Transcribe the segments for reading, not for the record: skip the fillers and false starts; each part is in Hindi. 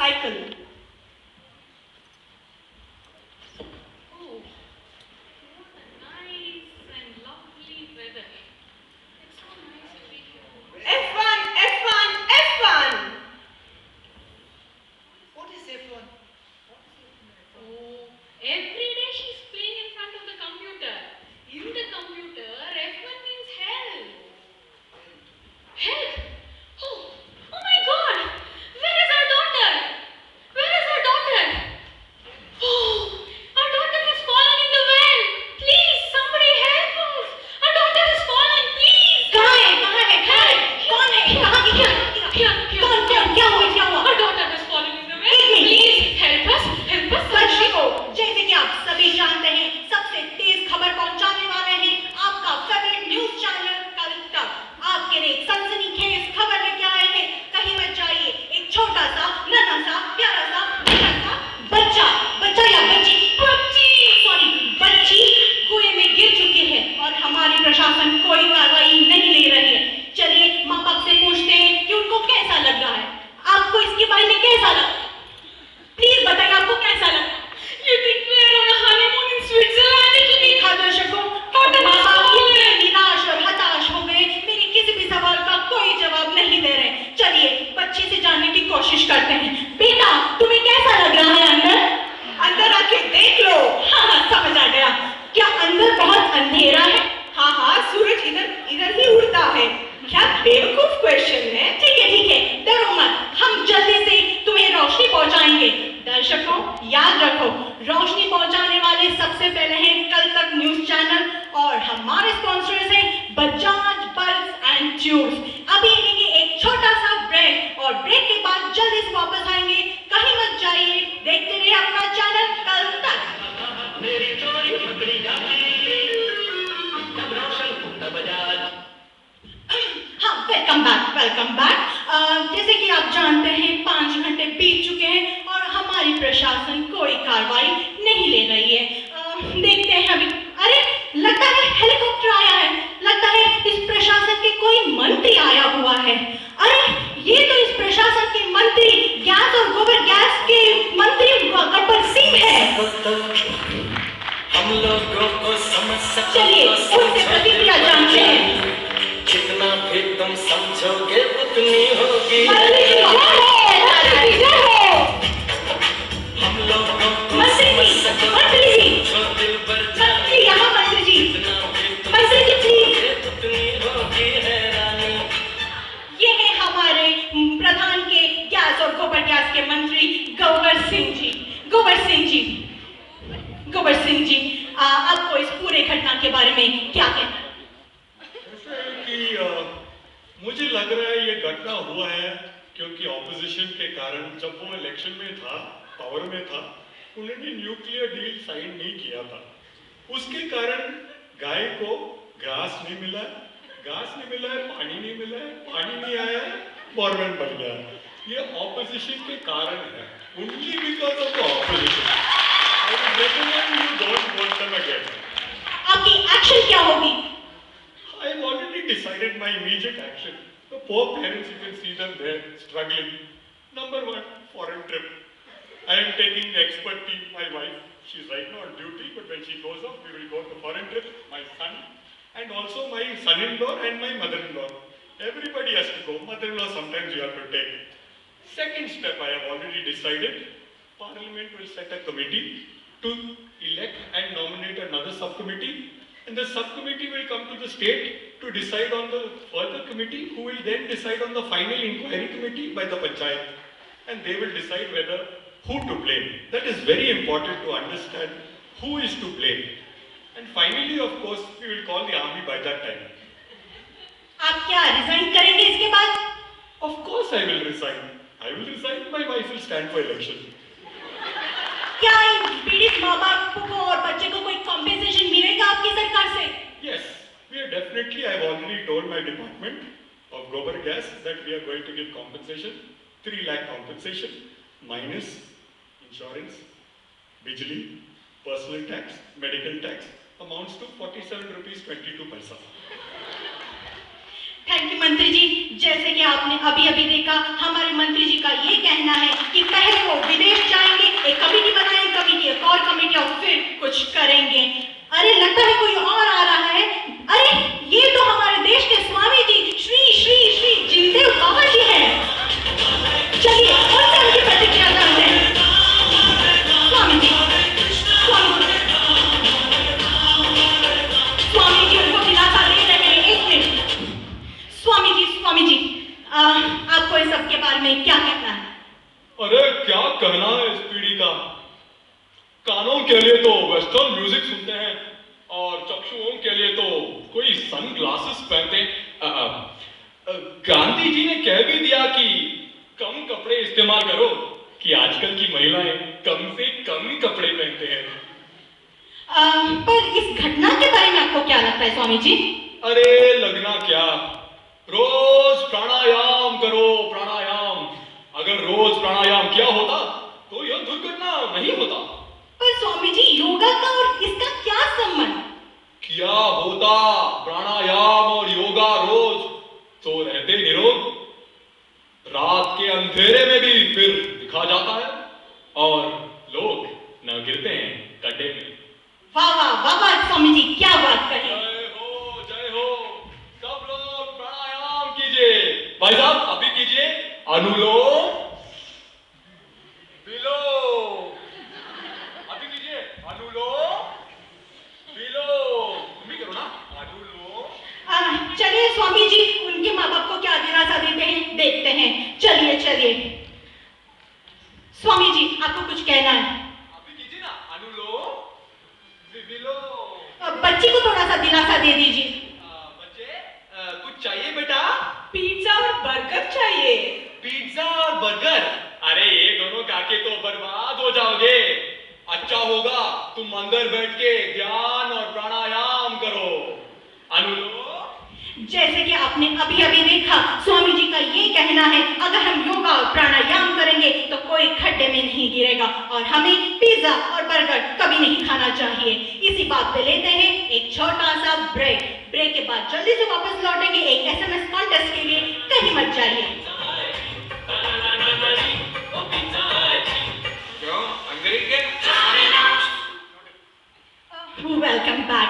cycle. Oh, what a nice and lovely weather. It's so nice to be here. F1, F1, F1. What is F1? Oh, every day she's playing in front of the computer. In the computer, F1 means help. Help? Oh, oh my God! Where is our daughter? Where is our daughter? Oh, our daughter has fallen in the well. Please, somebody help us. Our daughter has fallen. Please. कहाँ है? Help. कौन है? कहाँ की क्या? Here. कौन? क्या हुआ? Our daughter has fallen in the well. Please help us. दर्शकों, जैसे कि आप सभी जानते हैं, सबसे तेज खबर पहुंचाने वाले हैं आपका फेवरेट न्यूज चैनल कल तक। आपके लिए एक सनसनीखेज खबर लेके आए हैं। कहीं मत जाइए, एक छोटा सा, नन्हा सा, प्यारा सा, मीठा सा बच्चा या बच्ची कुएं में गिर चुकी है और हमारी प्रशासन कोई कार्रवाई नहीं ले रही है। चलिए माँ बाप से पूछते हैं कि उनको कैसा लग रहा है। आपको इसके बारे में कैसा लगा? प्लीज बताइए, आपको कैसा लगा? You think we are on a honeymoon in Switzerland? देखा दर्शकों, माँ बाप इतने निराश और हताश हो गए, मेरे किसी भी सवाल का कोई जवाब नहीं दे रहे। चलिए बच्ची से जानने की कोशिश करते हैं। बेटा, तुम्हें कैसा लग रहा है अंदर? अंदर आके देख लो। हाँ, समझ आ गया। क्या अंदर बहुत अंधेरा है? हाँ, सूरज इधर ही उड़ता है। क्या बेवकूफ क्वेश्चन है। ठीक है, डरो मत, हम जल्दी से तुम्हें रोशनी पहुंचाएंगे। दर्शकों, याद रखो, रोशनी पहुंचाने वाले सबसे पहले हैं कल तक न्यूज चैनल और हमारे स्पॉन्सर्स हैं बजाज बल्ब्स एंड ट्यूब्स। अभी लेंगे एक छोटा सा ब्रेक और ब्रेक के बाद जल्दी से वापस आएंगे। कहीं मत जाइए, देखते रहिए अपना चैनल कल तक। हाँ, वेलकम बैक। जैसे कि आप जानते हैं 5 घंटे बीत चुके हैं और हमारी प्रशासन कोई कार्रवाई नहीं ले रही है। देखते हैं अभी। अरे, लगता है हेलीकॉप्टर आया है। लगता है इस प्रशासन के कोई मंत्री आया हुआ है। अरे, ये तो इस प्रशासन के मंत्री गैस और गोबर गैस के मंत्री गब्बर सिंह है। चलिए उससे प्रतिक्रिया जानते हैं। जितना भी तुम समझोगे उतनी होगी। हम लोगों को समझ सकोगे जो दिल भर जाए। यहाँ मंत्री जी, उतनी होगी हैरानी। ये है हमारे प्रधान के गैस और गोबर गैस के मंत्री गब्बर सिंह जी, आपको इस पूरे घटना के बारे में क्या कहना है? मुझे लग रहा है ये घटना हुआ है क्योंकि ऑपोजिशन के कारण जब वो इलेक्शन में था, पावर में था, उन्होंने न्यूक्लियर डील साइन नहीं किया था। उसके कारण गाय को घास नहीं मिला है, पानी नहीं मिला है, पानी नहीं आया है, बोरवेल बन गया। ये ऑपोजिशन के कारण है, only because of the opposition. I would recommend you don't vote them again. आपकी एक्शन क्या होगी? I have already decided my immediate action. The poor parents, you can see them there struggling. Number 1, foreign trip. I am taking the expert team, my wife. She's right now on duty, but when she goes off, we will go to foreign trip. My son, and also my son-in-law and my mother-in-law. Everybody has to go. Mother-in-law sometimes you have to take. Second step, I have already decided. Parliament will set a committee to elect and nominate another subcommittee. And the subcommittee will come to the state to decide on the further committee, who will then decide on the final inquiry committee by the panchayat. And they will decide who to blame. That is very important to understand who is to blame. And finally, of course, we will call the army by that time. आप क्या रिजाइन करेंगे इसके बाद? Of course I will resign. My wife will stand for election. क्या इन पीड़ित माँ बाप को और बच्चे को कोई कॉम्पेंसेशन मिलेगा आपकी सरकार से? Yes, we are definitely. I have already told my department of Gobar Gas that we are going to give compensation, 3 lakh compensation, minus insurance, bijli, personal tax, medical tax, amounts to 47 rupees 22 paisa. Thank you मंत्री जी। जैसे कि आपने अभी देखा, हमारे मंत्री जी का ये कहना है कि पहले चलिए उनसे उनकी प्रतिक्रिया जानते हैं। स्वामी जी, स्वामी जी उनको दिलासा दे रहे हैं। एक मिनट, स्वामी जी, आपको इस सब के बारे में क्या कहना है? अरे क्या कहना है इस पीढ़ी का। कानों के लिए तो वेस्टर्न म्यूजिक सुनते हैं और चक्षुओं के लिए तो कोई सन ग्लासेस पहनते हैं। गांधी जी ने कह भी दिया कि कम कपड़े इस्तेमाल करो, कि आजकल की महिलाएं कम से कम कपड़े पहनते हैं। पर इस घटना के बारे में आपको क्या लगता है स्वामी जी? अरे लगना क्या, रोज प्राणायाम करो, प्राणायाम। अगर रोज प्राणायाम किया होता तो यह दुर्घटना नहीं होता। पर स्वामी जी योगा का और इसका क्या संबंध? किया होता प्राणायाम और योगा रोज तो रहते निरोग, रात के अंधेरे में भी फिर दिखा जाता है और लोग न गिरते हैं गड्ढे में। वाह वाह वाह वाह स्वामी जी, क्या बात कही। जय हो, सब लोग प्राणायाम कीजिए। भाई साहब अभी कीजिए, अनुलोम विलोम। अभी कीजिए अनुलोम विलोम। तुम भी करो ना, अनुलोम। चलिए स्वामी जी उनके माँ बाप को क्या दिलासा देते हैं देखते हैं। चलिए स्वामी जी आपको कुछ कहना है? अभी कीजिए ना, अनुलोम विलोम। बच्ची को थोड़ा सा दिलासा दे दीजिए। बच्चे कुछ चाहिए बेटा? पिज्जा और बर्गर चाहिए। पिज्जा और बर्गर? अरे ये दोनों खाके तो बर्बाद हो जाओगे। अच्छा होगा तुम अंदर बैठ के ध्यान और प्राणायाम करो। अनुलोम। जैसे कि आपने अभी अभी देखा, स्वामी जी का ये कहना है अगर हम योगा और प्राणायाम करेंगे तो कोई खड्डे में नहीं गिरेगा और हमें पिज्जा और बर्गर कभी नहीं खाना चाहिए। इसी बात पे लेते हैं एक छोटा सा ब्रेक। ब्रेक के बाद जल्दी से वापस लौटेंगे एक एसएमएस कॉन्टेस्ट के लिए। कहीं मत जाइए। Welcome back.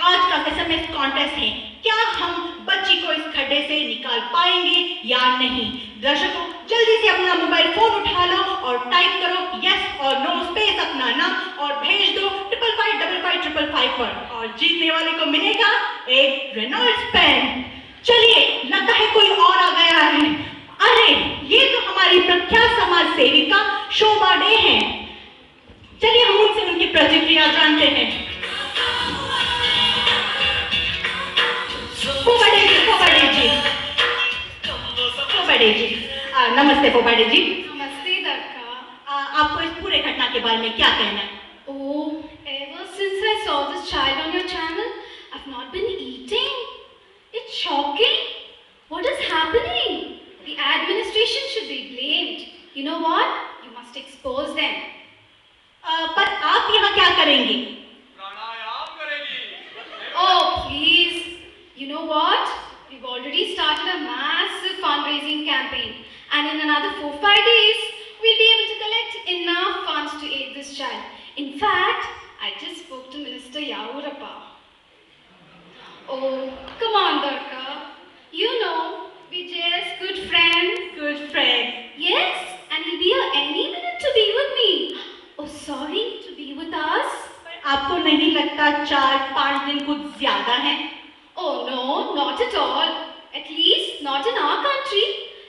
आज का एसएमएस कॉन्टेस्ट है, क्या हम बच्ची को इस खड्डे से निकाल पाएंगे या नहीं? दर्शकों जल्दी से अपना मोबाइल फोन उठा लो और टाइप करो यस और नो स्पेस अपना नाम और भेज दो 555555 पर और जीतने वाले को मिलेगा एक रेनॉल्ड्स पेन। चलिए लगता है कोई और आ गया है। अरे ये तो हमारी प्रख्यात समाज सेविका शोभा डे है। चलिए हम उनसे उनकी प्रतिक्रिया जानते हैं। फोबाडे जी, नमस्ते फोबाडे जी। Namaste, Darka. आपको इस पूरे घटना के बारे में क्या कहना है? Oh, ever since I saw this child on your channel, I've not been eating. It's shocking. What is happening? The administration should be blamed. You know what? You must expose them. पर आप यहाँ क्या करेंगी? प्राणायाम करेगी। Oh, please. You know what? We've already started a massive fundraising campaign. And in another 4-5 days, we'll be able to collect enough funds to aid this child. In fact, I just spoke to Minister Yahurappa. Oh, come on, Darka. You know, we're just good friends. Good friend. Yes, and he'll be here any minute to be with me. Oh, sorry, to be with us? पर आपको नहीं लगता 4-5 दिन कुछ ज्यादा है? Oh, no, not at all. At least not in our country.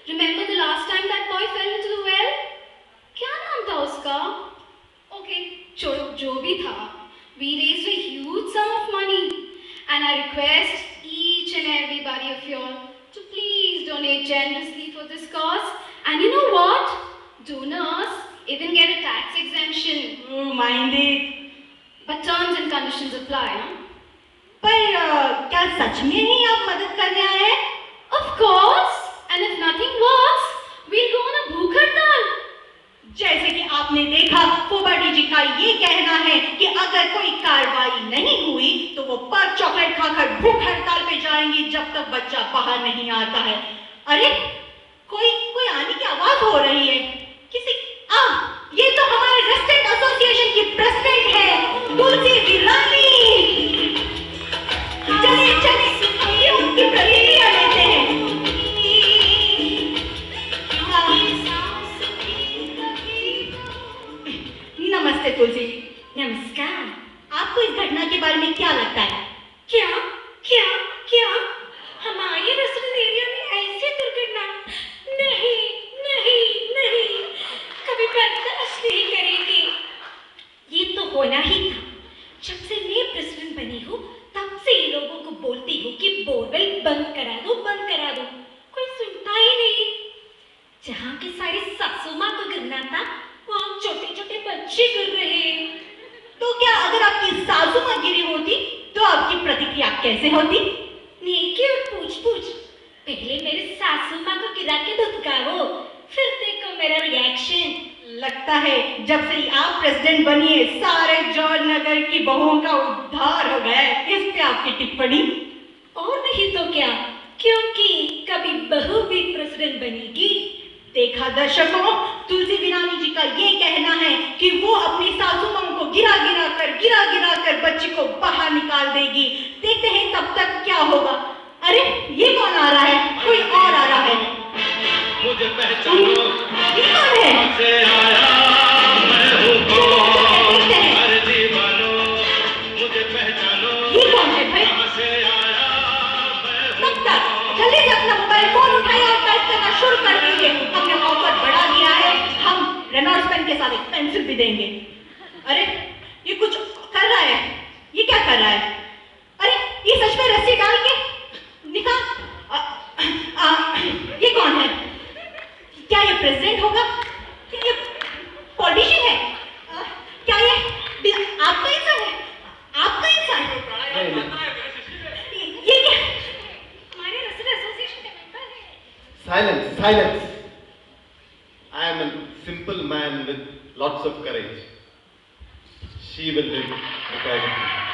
Remember the last time that boy fell into the well? क्या नाम था उसका? Okay, जो भी था, we raised a huge sum of money, and I request each and everybody of you all to please donate generously for this cause. And you know what? Donors even get a tax exemption. Oh, mind it. But terms and conditions apply, no? पर क्या सच में ही आप मदद करने आए हैं? Of course. And if nothing works, we'll go on a भूख हड़ताल. जैसे कि आपने देखा फोबाडी जी का ये कहना है कि अगर कोई कार्रवाई नहीं हुई तो वो पर चॉकलेट खाकर भूख हड़ताल पे जाएंगी जब तक बच्चा बाहर नहीं आता है। अरे कोई आने की आवाज हो रही है। किसी ये तो हमारे रेस्टोरेंट एसोसिएशन की प्रेसिडेंट है तुलसी विरानी। चलिए उनकी प्रतिक्रिया लेते हैं। नमस्ते तुलसी जी। नमस्कार। आपको इस घटना के बारे में क्या लगता है? क्या क्या क्या हमारे रेस्टोरेंट एरिया में ऐसी दुर्घटना नहीं नहीं नहीं कभी बर्दाश्त नहीं करेगी। ये तो होना ही था। जब से मैं प्रेसिडेंट बनी हूँ तब से ये लोगों को बोलती हूँ कि बोरवेल बंद करा दो, बंद करा दो, कोई सुनता ही नहीं। जहाँ के सारे सासू माँ को गिरना था वहाँ छोटे छोटे बच्चे गिर रहे हैं। तो क्या अगर आपकी सासू माँ गिरी होती तो आपकी प्रतिक्रिया कैसे होती? नेकी और पूछ पहले मेरे सासू माँ को गिरा के धुतकारो, फिर देखो मेरा रिएक्शन। लगता है जब से आप प्रेसिडेंट बनी है सारे जॉर्ज नगर की बहुओं का उद्धार हो गया है। इस पे आपकी टिप्पणी? और नहीं तो क्या, क्योंकि कभी बहू भी प्रेसिडेंट बनेगी। देखा दर्शकों, तुलसी विरानी जी का ये कहना है कि वो अपनी सासू माँ को गिरा गिरा कर बच्ची को बाहर निकाल देगी। देखते हैं तब तक क्या होगा। अरे ये कौन आ रहा है? कोई और आ रहा है। मुझे पहचानो, ये कौन है? कहाँ से आया मैं हूँ कौन? देखते हैं। अरे दीवानो, मुझे पहचानो, ये कौन है भाई? कहाँ से आया मैं हूँ तब तक जल्दी से अपना मोबाइल फोन उठाइए और टाइप करना शुरू कर दीजिए। हमने ऑफर बढ़ा दिया है, हम रेनॉल्ड्स पेन के साथ एक पेंसिल भी देंगे। अरे ये कुछ कर रहा है, ये क्या कर रहा है? अरे ये सच में रस्सी डाल के निकाल। ये कौन है? क्या ये प्रेसिडेंट होगा? क्या ये पॉलिटिशियन है? क्या ये आपका इंसान है? आपका इंसान? ये क्या? हमारे रेस्टोरेंट एसोसिएशन के मेंबर हैं। Silence, silence. I am a simple man with lots of courage. She will live because of me.